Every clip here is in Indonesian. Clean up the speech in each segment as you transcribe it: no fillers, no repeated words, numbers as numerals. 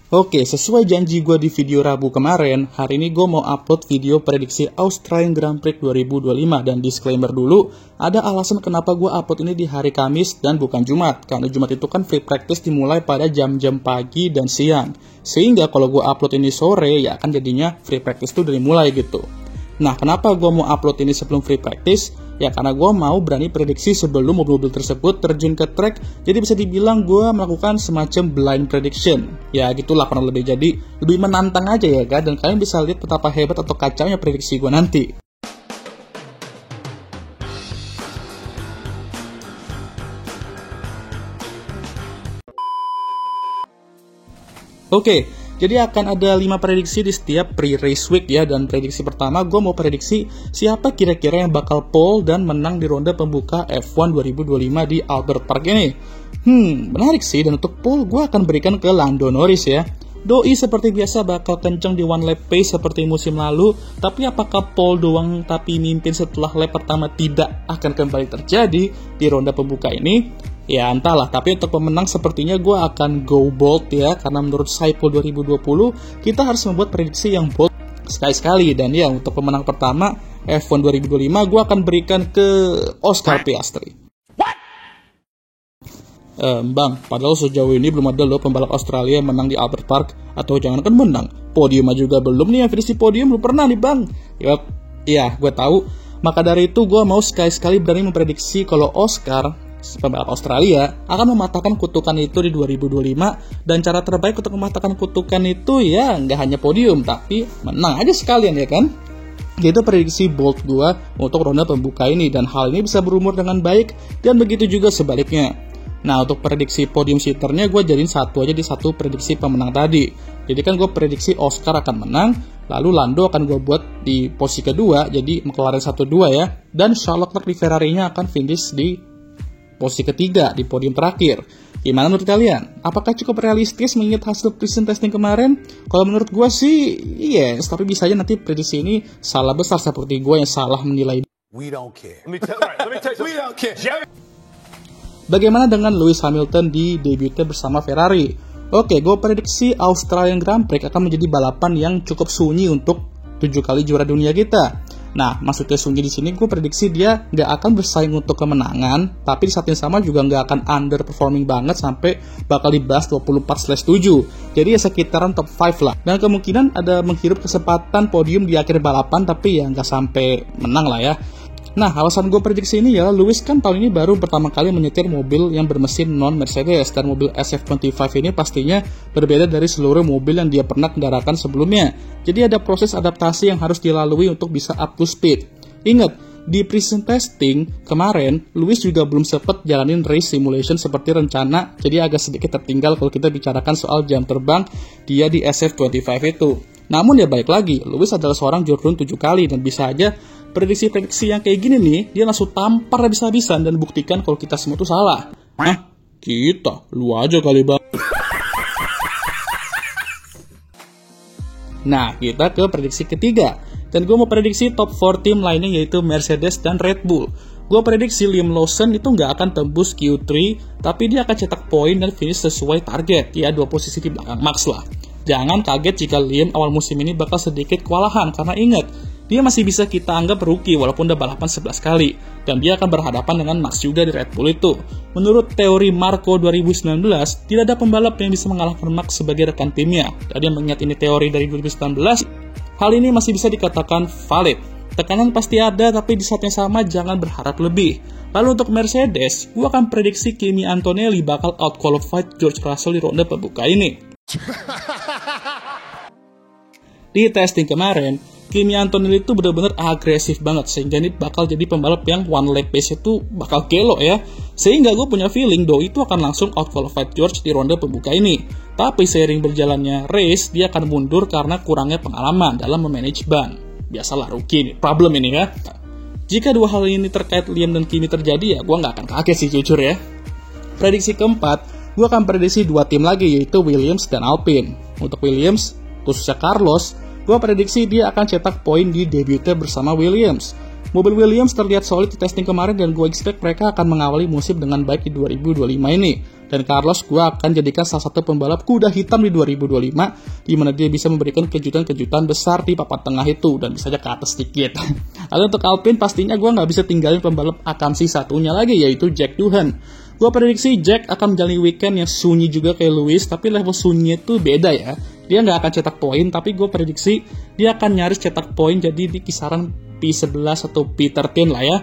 Oke, sesuai janji gue di video Rabu kemarin, hari ini gue mau upload video prediksi Australian Grand Prix 2025. Dan disclaimer dulu, ada alasan kenapa gue upload ini di hari Kamis dan bukan Jumat. Karena Jumat itu kan free practice dimulai pada jam-jam pagi dan siang. Sehingga kalau gue upload ini sore, ya kan jadinya free practice itu dari mulai gitu. Nah, kenapa gue mau upload ini sebelum free practice? Ya karena gue mau berani prediksi sebelum mobil-mobil tersebut terjun ke track. Jadi bisa dibilang gue melakukan semacam blind prediction. Ya gitulah kurang lebih, jadi lebih menantang aja ya kan. Dan kalian bisa lihat betapa hebat atau kacaunya prediksi gue nanti. Oke, jadi akan ada 5 prediksi di setiap pre-race week ya. Dan prediksi pertama, gue mau prediksi siapa kira-kira yang bakal pole dan menang di ronde pembuka F1 2025 di Albert Park ini. Menarik sih. Dan untuk pole, gue akan berikan ke Lando Norris ya. Doi seperti biasa bakal kenceng di one lap pace seperti musim lalu. Tapi apakah pole doang tapi mimpin setelah lap pertama tidak akan kembali terjadi di ronde pembuka ini? Ya entahlah, tapi untuk pemenang sepertinya gue akan go bold ya. Karena menurut Saipul 2020, kita harus membuat prediksi yang bold sekali-sekali. Dan ya, untuk pemenang pertama F1 2025, gue akan berikan ke Oscar Piastri. Bang, padahal sejauh ini belum ada loh pembalap Australia yang menang di Albert Park. Atau jangankan menang, podium juga belum nih, yang finish podium belum pernah nih bang. Ya, gue tahu. Maka dari itu gue mau sekali-sekali berani memprediksi kalau Oscar, pembalap Australia, akan mematahkan kutukan itu di 2025. Dan cara terbaik untuk mematahkan kutukan itu ya nggak hanya podium, tapi menang aja sekalian ya kan. Itu prediksi bold gua untuk ronde pembuka ini. Dan hal ini bisa berumur dengan baik, dan begitu juga sebaliknya. Nah, untuk prediksi podium seaternya gue jadiin satu aja di satu prediksi pemenang tadi. Jadi kan gue prediksi Oscar akan menang, lalu Lando akan gue buat di posisi kedua, jadi McLaren 1-2 ya. Dan Charles Leclerc di Ferrari-nya akan finish di posisi ketiga di podium terakhir. Gimana menurut kalian? Apakah cukup realistis mengingat hasil present testing kemarin? Kalau menurut gue sih yes, tapi bisa aja nanti prediksi ini salah besar seperti gue yang salah menilai. We don't care. Let me tell you, we don't care. Bagaimana dengan Lewis Hamilton di debutnya bersama Ferrari? Oke, gue prediksi Australian Grand Prix akan menjadi balapan yang cukup sunyi untuk 7 kali juara dunia kita. Nah, maksudnya sunyi di sini gue prediksi dia nggak akan bersaing untuk kemenangan, tapi di saat yang sama juga nggak akan underperforming banget sampai bakal dibahas 24/7. Jadi ya sekitaran top 5 lah. Dan kemungkinan ada menghirup kesempatan podium di akhir balapan, tapi ya nggak sampai menang lah ya. Nah, alasan gue prediksi ini ya, Lewis kan tahun ini baru pertama kali menyetir mobil yang bermesin non-Mercedes. Dan mobil SF25 ini pastinya berbeda dari seluruh mobil yang dia pernah kendarakan sebelumnya. Jadi ada proses adaptasi yang harus dilalui untuk bisa up to speed. Ingat, di present testing kemarin, Lewis juga belum sempat jalanin race simulation seperti rencana. Jadi agak sedikit tertinggal kalau kita bicarakan soal jam terbang dia di SF25 itu. Namun ya balik lagi, Lewis adalah seorang juara 7 kali dan bisa aja prediksi-prediksi yang kayak gini nih, dia langsung tampar habis-habisan dan buktikan kalau kita semua tuh salah. Hah? Kita? Lu aja kali bang. Nah, kita ke prediksi ketiga. Dan gue mau prediksi top 4 tim lainnya yaitu Mercedes dan Red Bull. Gue prediksi Liam Lawson itu nggak akan tembus Q3, tapi dia akan cetak poin dan finish sesuai target. Ya, 2 posisi di belakang Max lah. Jangan kaget jika Liam awal musim ini bakal sedikit kewalahan, karena ingat, dia masih bisa kita anggap rookie walaupun udah balapan 11 kali. Dan dia akan berhadapan dengan Max juga di Red Bull itu. Menurut teori Marco 2019, tidak ada pembalap yang bisa mengalahkan Max sebagai rekan timnya. Dan yang mengingat ini teori dari 2019, hal ini masih bisa dikatakan valid. Tekanan pasti ada, tapi di saat yang sama jangan berharap lebih. Lalu untuk Mercedes, gue akan prediksi Kimi Antonelli bakal out-qualified George Russell di ronde pembuka ini. Di testing kemarin, Kimi Antonelli itu benar-benar agresif banget, sehingga ini bakal jadi pembalap yang one lap pace itu bakal gelo ya. Sehingga gue punya feeling Doi itu akan langsung out-qualified George di ronde pembuka ini. Tapi seiring berjalannya race, dia akan mundur karena kurangnya pengalaman dalam memanage ban. Biasalah rookie ini, problem ini ya. Jika dua hal ini terkait Liam dan Kimi terjadi ya, gue nggak akan kaget sih jujur ya. Prediksi keempat, gue akan prediksi 2 tim lagi yaitu Williams dan Alpine. Untuk Williams, khususnya Carlos, gue prediksi dia akan cetak poin di debutnya bersama Williams. Mobil Williams terlihat solid di testing kemarin dan gue expect mereka akan mengawali musim dengan baik di 2025 ini. Dan Carlos gue akan jadikan salah satu pembalap kuda hitam di 2025, di mana dia bisa memberikan kejutan-kejutan besar di papan tengah itu dan bisa aja ke atas sedikit. Lalu untuk Alpine pastinya gue nggak bisa tinggalin pembalap akamsi satunya lagi, yaitu Jack Doohan. Gue prediksi Jack akan menjalani weekend yang sunyi juga kayak Lewis, tapi level sunyi itu beda ya. Dia nggak akan cetak poin, tapi gue prediksi dia akan nyaris cetak poin jadi di kisaran P11 atau P13 lah ya.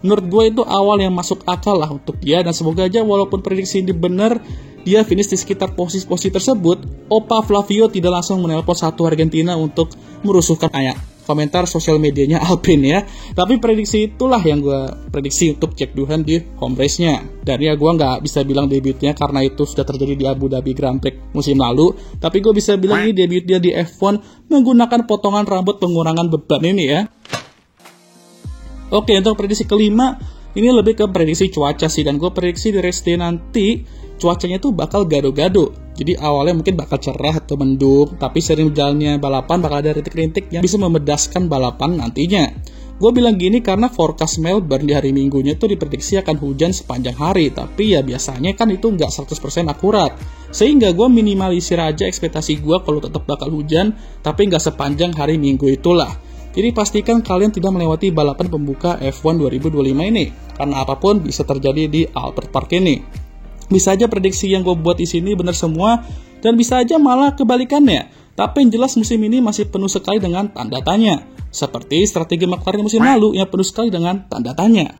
Menurut gue itu awal yang masuk akal lah untuk dia, dan semoga aja walaupun prediksi ini benar, dia finish di sekitar posisi-posisi tersebut. Opa Flavio tidak langsung menelpon satu Argentina untuk merusuhkan komentar sosial medianya Alpine ya. Tapi prediksi itulah yang gue prediksi untuk Jack Doohan di home race-nya. Dan ya gue nggak bisa bilang debutnya karena itu sudah terjadi di Abu Dhabi Grand Prix musim lalu. Tapi gue bisa bilang ini debut dia di F1 menggunakan potongan rambut pengurangan beban ini ya. Oke, untuk prediksi kelima, ini lebih ke prediksi cuaca sih. Dan gue prediksi di race day nanti, cuacanya tuh bakal gado-gado. Jadi awalnya mungkin bakal cerah atau mendung, tapi sering berjalannya balapan bakal ada rintik-rintik yang bisa memedaskan balapan nantinya. Gue bilang gini karena forecast Melbourne di hari Minggunya tuh diprediksi akan hujan sepanjang hari. Tapi ya biasanya kan itu nggak 100% akurat. Sehingga gue minimalisir aja ekspektasi gue kalau tetap bakal hujan, tapi nggak sepanjang hari Minggu itulah. Jadi pastikan kalian tidak melewati balapan pembuka F1 2025 ini, karena apapun bisa terjadi di Albert Park ini. Bisa aja prediksi yang gue buat di sini benar semua, dan bisa aja malah kebalikannya. Tapi yang jelas musim ini masih penuh sekali dengan tanda tanya, seperti strategi McLaren musim lalu yang penuh sekali dengan tanda tanya.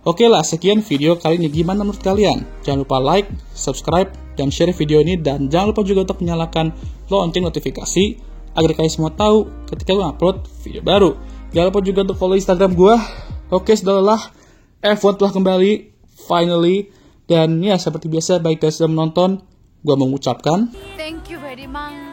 Oke lah, sekian video kali ini. Gimana menurut kalian? Jangan lupa like, subscribe, dan share video ini. Dan jangan lupa juga untuk menyalakan lonceng notifikasi agar kalian semua tahu ketika gue upload video baru. Jangan lupa juga untuk follow Instagram gue. Oke, sudahlah, F1 telah kembali, finally. Dan ya, seperti biasa, baik guys sudah menonton, gue mengucapkan thank you very much.